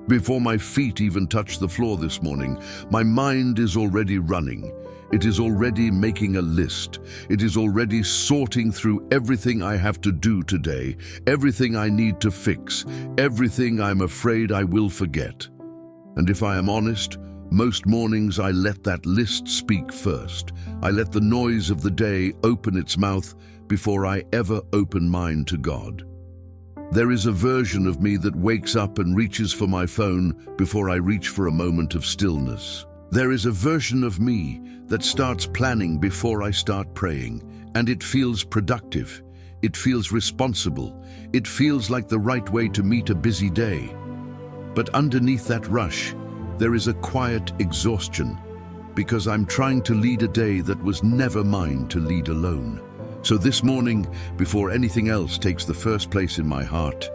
Before my feet even touch the floor this morning, my mind is already running. It is already making a list. It is already sorting through everything I have to do today, everything I need to fix, everything I'm afraid I will forget. And if I am honest, most mornings I let that list speak first. I let the noise of the day open its mouth before I ever open mine to God. There is a version of me that wakes up and reaches for my phone before I reach for a moment of stillness. There is a version of me that starts planning before I start praying, and it feels productive. It feels responsible. It feels like the right way to meet a busy day. But underneath that rush, there is a quiet exhaustion, because I'm trying to lead a day that was never mine to lead alone. So this morning, before anything else takes the first place in my heart,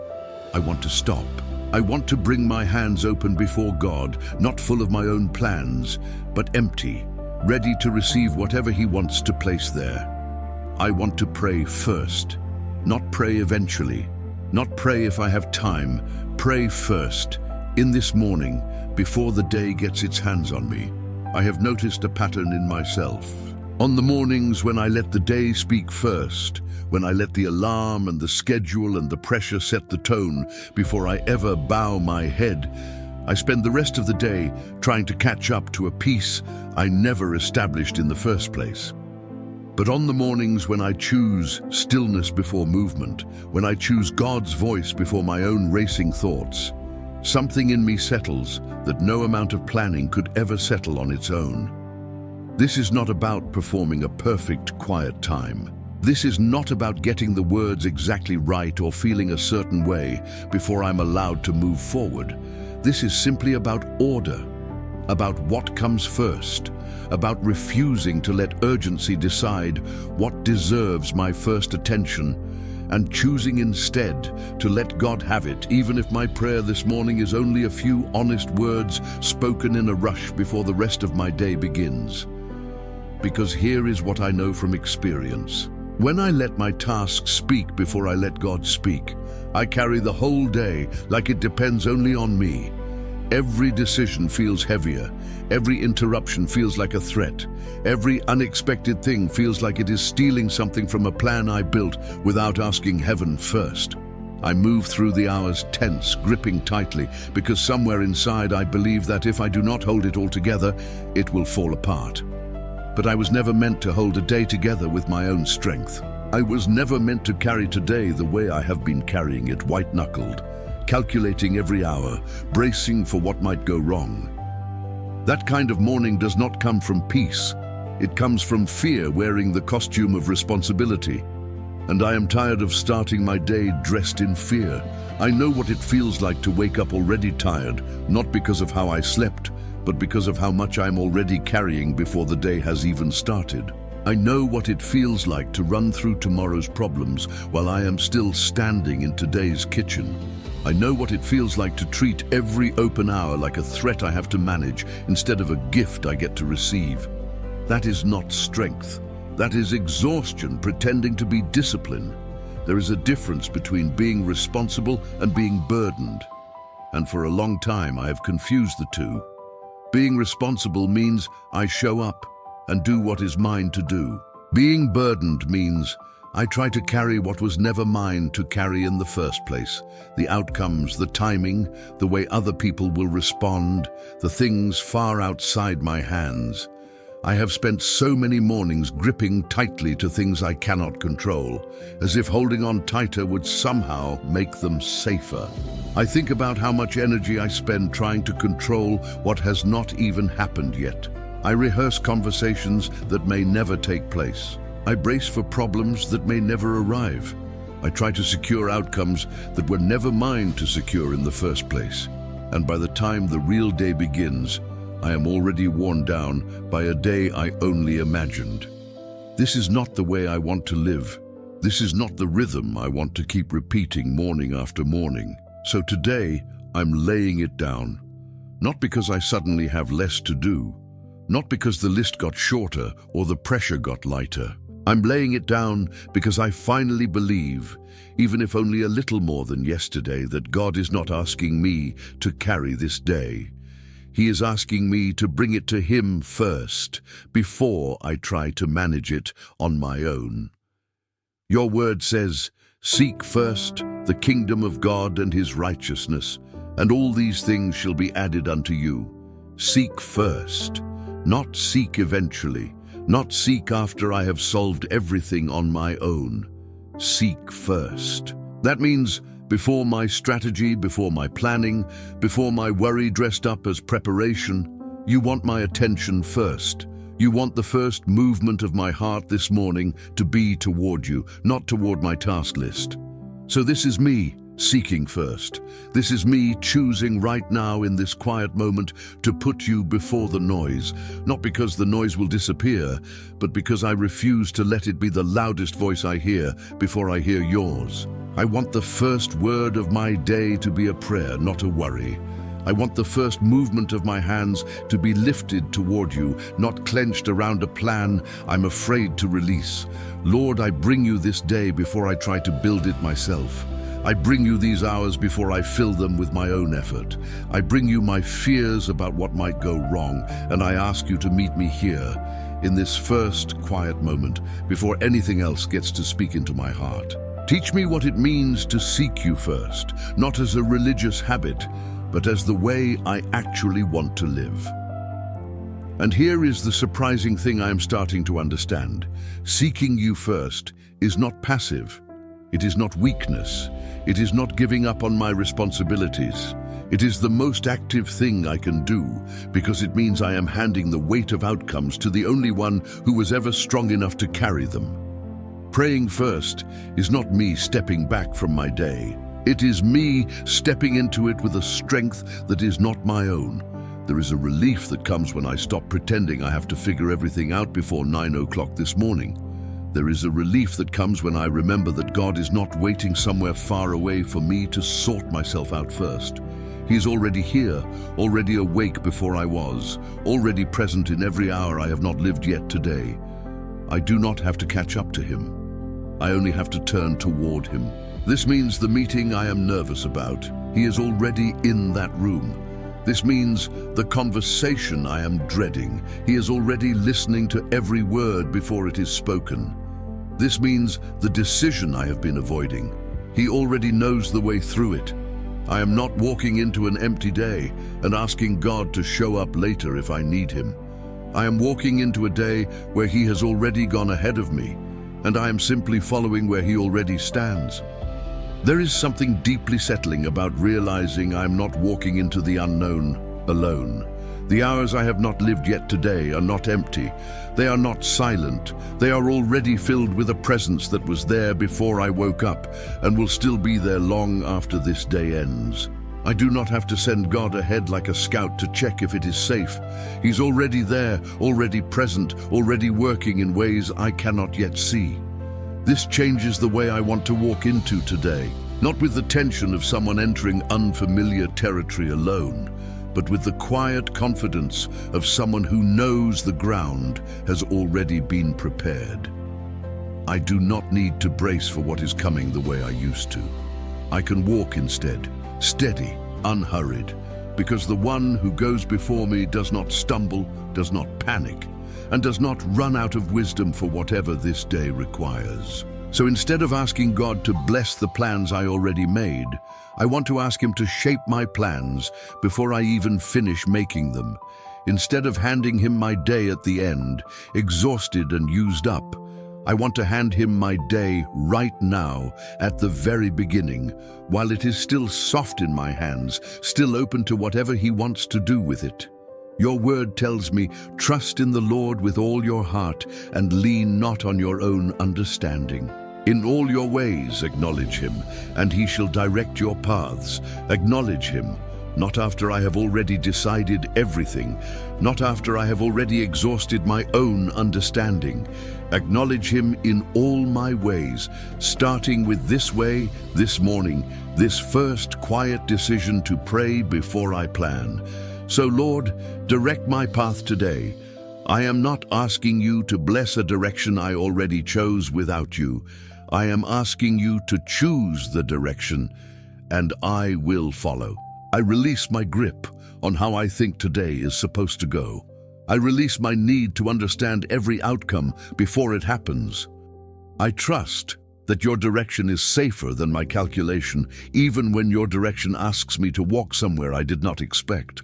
I want to stop. I want to bring my hands open before God, not full of my own plans, but empty, ready to receive whatever He wants to place there. I want to pray first, not pray eventually, not pray if I have time. Pray first, in this morning, before the day gets its hands on me. I have noticed a pattern in myself. On the mornings when I let the day speak first, when I let the alarm and the schedule and the pressure set the tone before I ever bow my head, I spend the rest of the day trying to catch up to a peace I never established in the first place. But on the mornings when I choose stillness before movement, when I choose God's voice before my own racing thoughts, something in me settles that no amount of planning could ever settle on its own. This is not about performing a perfect, quiet time. This is not about getting the words exactly right or feeling a certain way before I'm allowed to move forward. This is simply about order, about what comes first, about refusing to let urgency decide what deserves my first attention, and choosing instead to let God have it, even if my prayer this morning is only a few honest words spoken in a rush before the rest of my day begins. Because here is what I know from experience. When I let my tasks speak before I let God speak, I carry the whole day like it depends only on me. Every decision feels heavier. Every interruption feels like a threat. Every unexpected thing feels like it is stealing something from a plan I built without asking heaven first. I move through the hours tense, gripping tightly, because somewhere inside I believe that if I do not hold it all together, it will fall apart. But I was never meant to hold a day together with my own strength. I was never meant to carry today the way I have been carrying it, white-knuckled, calculating every hour, bracing for what might go wrong. That kind of morning does not come from peace. It comes from fear wearing the costume of responsibility. And I am tired of starting my day dressed in fear. I know what it feels like to wake up already tired, not because of how I slept, but because of how much I'm already carrying before the day has even started. I know what it feels like to run through tomorrow's problems while I am still standing in today's kitchen. I know what it feels like to treat every open hour like a threat I have to manage instead of a gift I get to receive. That is not strength. That is exhaustion pretending to be discipline. There is a difference between being responsible and being burdened. And for a long time I have confused the two. Being responsible means I show up and do what is mine to do. Being burdened means I try to carry what was never mine to carry in the first place. The outcomes, the timing, the way other people will respond, the things far outside my hands. I have spent so many mornings gripping tightly to things I cannot control, as if holding on tighter would somehow make them safer. I think about how much energy I spend trying to control what has not even happened yet. I rehearse conversations that may never take place. I brace for problems that may never arrive. I try to secure outcomes that were never mine to secure in the first place. And by the time the real day begins, I am already worn down by a day I only imagined. This is not the way I want to live. This is not the rhythm I want to keep repeating morning after morning. So today, I'm laying it down. Not because I suddenly have less to do, not because the list got shorter or the pressure got lighter, I'm laying it down because I finally believe, even if only a little more than yesterday, that God is not asking me to carry this day. He is asking me to bring it to Him first, before I try to manage it on my own. Your word says, "Seek first the kingdom of God and His righteousness, and all these things shall be added unto you." Seek first, not seek eventually, not seek after I have solved everything on my own. Seek first. That means before my strategy, before my planning, before my worry dressed up as preparation, you want my attention first. You want the first movement of my heart this morning to be toward you, not toward my task list. So this is me seeking first. This is me choosing right now in this quiet moment to put you before the noise, not because the noise will disappear, but because I refuse to let it be the loudest voice I hear before I hear yours. I want the first word of my day to be a prayer, not a worry. I want the first movement of my hands to be lifted toward you, not clenched around a plan I'm afraid to release. Lord, I bring you this day before I try to build it myself. I bring you these hours before I fill them with my own effort. I bring you my fears about what might go wrong, and I ask you to meet me here, in this first quiet moment, before anything else gets to speak into my heart. Teach me what it means to seek you first, not as a religious habit, but as the way I actually want to live. And here is the surprising thing I am starting to understand. Seeking you first is not passive. It is not weakness. It is not giving up on my responsibilities. It is the most active thing I can do, because it means I am handing the weight of outcomes to the only one who was ever strong enough to carry them. Praying first is not me stepping back from my day. It is me stepping into it with a strength that is not my own. There is a relief that comes when I stop pretending I have to figure everything out before 9 o'clock this morning. There is a relief that comes when I remember that God is not waiting somewhere far away for me to sort myself out first. He is already here, already awake before I was, already present in every hour I have not lived yet today. I do not have to catch up to Him. I only have to turn toward Him. This means the meeting I am nervous about, He is already in that room. This means the conversation I am dreading, He is already listening to every word before it is spoken. This means the decision I have been avoiding, He already knows the way through it. I am not walking into an empty day and asking God to show up later if I need Him. I am walking into a day where He has already gone ahead of me, and I am simply following where He already stands. There is something deeply settling about realizing I am not walking into the unknown alone. The hours I have not lived yet today are not empty. They are not silent. They are already filled with a presence that was there before I woke up and will still be there long after this day ends. I do not have to send God ahead like a scout to check if it is safe. He's already there, already present, already working in ways I cannot yet see. This changes the way I want to walk into today, not with the tension of someone entering unfamiliar territory alone, but with the quiet confidence of someone who knows the ground has already been prepared. I do not need to brace for what is coming the way I used to. I can walk instead, steady, unhurried, because the one who goes before me does not stumble, does not panic, and does not run out of wisdom for whatever this day requires. So instead of asking God to bless the plans I already made, I want to ask Him to shape my plans before I even finish making them. Instead of handing Him my day at the end, exhausted and used up, I want to hand Him my day right now, at the very beginning, while it is still soft in my hands, still open to whatever He wants to do with it. Your word tells me, trust in the Lord with all your heart and lean not on your own understanding. In all your ways acknowledge Him, and He shall direct your paths. Acknowledge Him, not after I have already decided everything, not after I have already exhausted my own understanding. Acknowledge Him in all my ways, starting with this way, this morning, this first quiet decision to pray before I plan. So Lord, direct my path today. I am not asking you to bless a direction I already chose without you. I am asking you to choose the direction, and I will follow. I release my grip on how I think today is supposed to go. I release my need to understand every outcome before it happens. I trust that your direction is safer than my calculation, even when your direction asks me to walk somewhere I did not expect.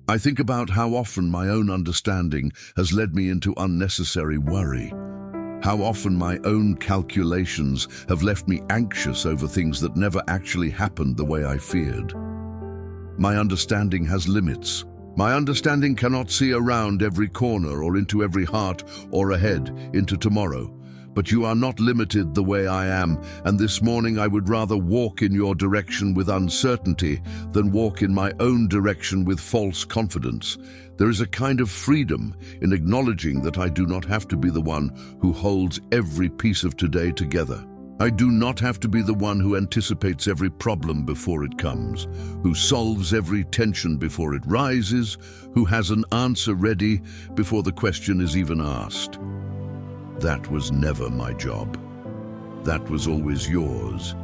I think about how often my own understanding has led me into unnecessary worry. How often my own calculations have left me anxious over things that never actually happened the way I feared. My understanding has limits. My understanding cannot see around every corner or into every heart or ahead into tomorrow. But you are not limited the way I am, and this morning I would rather walk in your direction with uncertainty than walk in my own direction with false confidence. There is a kind of freedom in acknowledging that I do not have to be the one who holds every piece of today together. I do not have to be the one who anticipates every problem before it comes, who solves every tension before it rises, who has an answer ready before the question is even asked. That was never my job. That was always yours,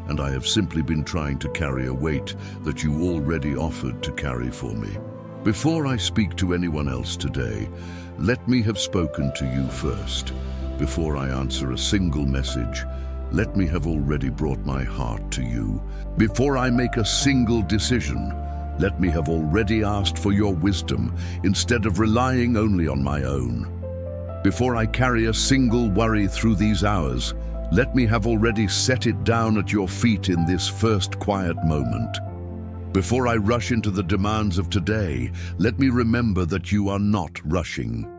and I have simply been trying to carry a weight that you already offered to carry for me. Before I speak to anyone else today, let me have spoken to you first. Before I answer a single message, let me have already brought my heart to you. Before I make a single decision, let me have already asked for your wisdom instead of relying only on my own. Before I carry a single worry through these hours, let me have already set it down at your feet in this first quiet moment. Before I rush into the demands of today, let me remember that you are not rushing.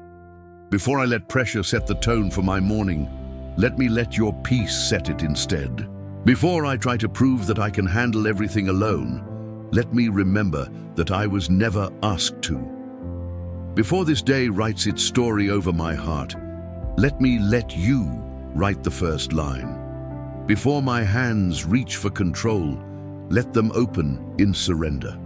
Before I let pressure set the tone for my morning, let me let your peace set it instead. Before I try to prove that I can handle everything alone, let me remember that I was never asked to. Before this day writes its story over my heart, let me let you write the first line. Before my hands reach for control, let them open in surrender.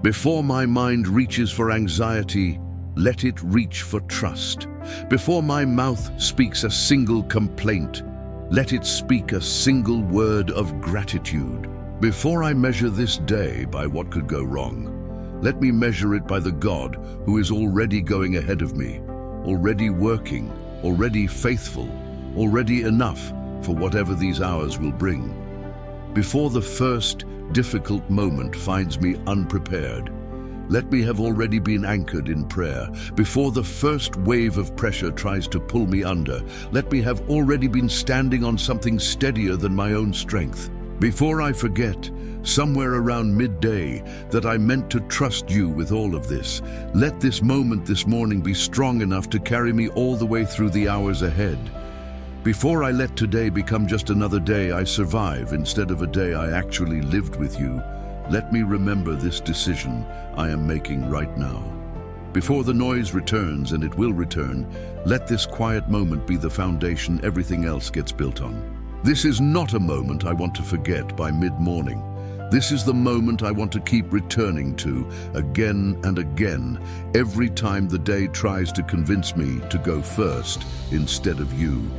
Before my mind reaches for anxiety, let it reach for trust. Before my mouth speaks a single complaint, let it speak a single word of gratitude. Before I measure this day by what could go wrong, let me measure it by the God who is already going ahead of me, already working, already faithful, already enough for whatever these hours will bring. Before the first difficult moment finds me unprepared, let me have already been anchored in prayer. Before the first wave of pressure tries to pull me under, let me have already been standing on something steadier than my own strength. Before I forget, somewhere around midday, that I meant to trust you with all of this, let this moment this morning be strong enough to carry me all the way through the hours ahead. Before I let today become just another day I survive instead of a day I actually lived with you, let me remember this decision I am making right now. Before the noise returns, and it will return, let this quiet moment be the foundation everything else gets built on. This is not a moment I want to forget by mid-morning. This is the moment I want to keep returning to again and again, every time the day tries to convince me to go first instead of you.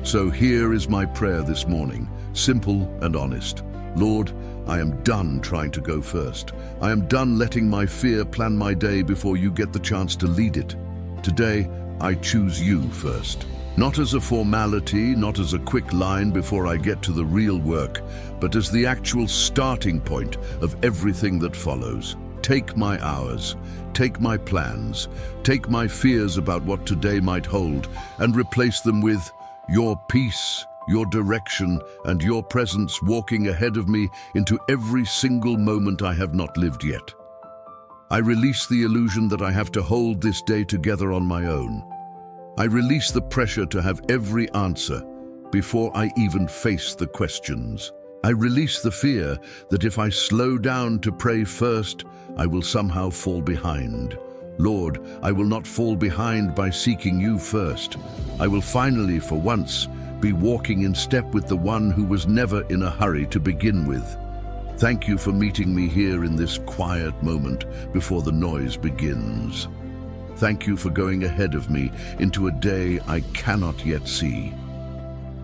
So here is my prayer this morning, simple and honest. Lord, I am done trying to go first. I am done letting my fear plan my day before you get the chance to lead it. Today, I choose you first. Not as a formality, not as a quick line before I get to the real work, but as the actual starting point of everything that follows. Take my hours, take my plans, take my fears about what today might hold, and replace them with your peace, your direction, and your presence walking ahead of me into every single moment I have not lived yet. I release the illusion that I have to hold this day together on my own. I release the pressure to have every answer before I even face the questions. I release the fear that if I slow down to pray first, I will somehow fall behind. Lord, I will not fall behind by seeking you first. I will finally, for once, be walking in step with the one who was never in a hurry to begin with. Thank you for meeting me here in this quiet moment before the noise begins. Thank you for going ahead of me into a day I cannot yet see.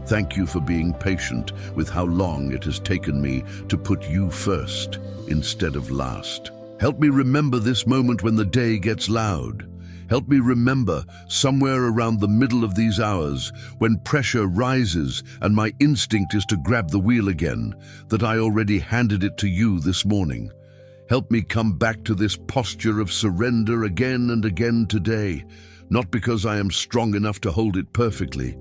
Thank you for being patient with how long it has taken me to put you first instead of last. Help me remember this moment when the day gets loud. Help me remember somewhere around the middle of these hours, when pressure rises and my instinct is to grab the wheel again, that I already handed it to you this morning. Help me come back to this posture of surrender again and again today, not because I am strong enough to hold it perfectly,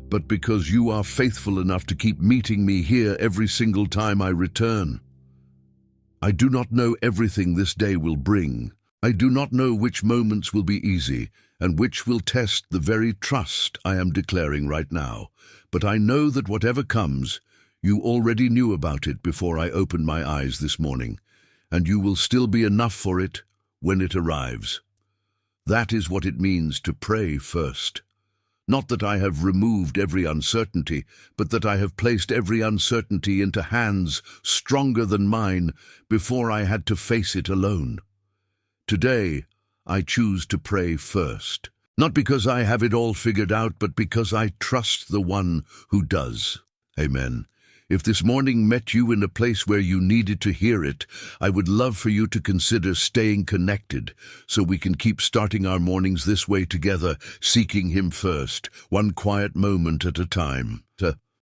but because you are faithful enough to keep meeting me here every single time I return. I do not know everything this day will bring. I do not know which moments will be easy and which will test the very trust I am declaring right now. But I know that whatever comes, you already knew about it before I opened my eyes this morning, and you will still be enough for it when it arrives. That is what it means to pray first. Not that I have removed every uncertainty, but that I have placed every uncertainty into hands stronger than mine before I had to face it alone. Today, I choose to pray first, not because I have it all figured out, but because I trust the one who does. Amen. If this morning met you in a place where you needed to hear it, I would love for you to consider staying connected so we can keep starting our mornings this way together, seeking Him first, one quiet moment at a time.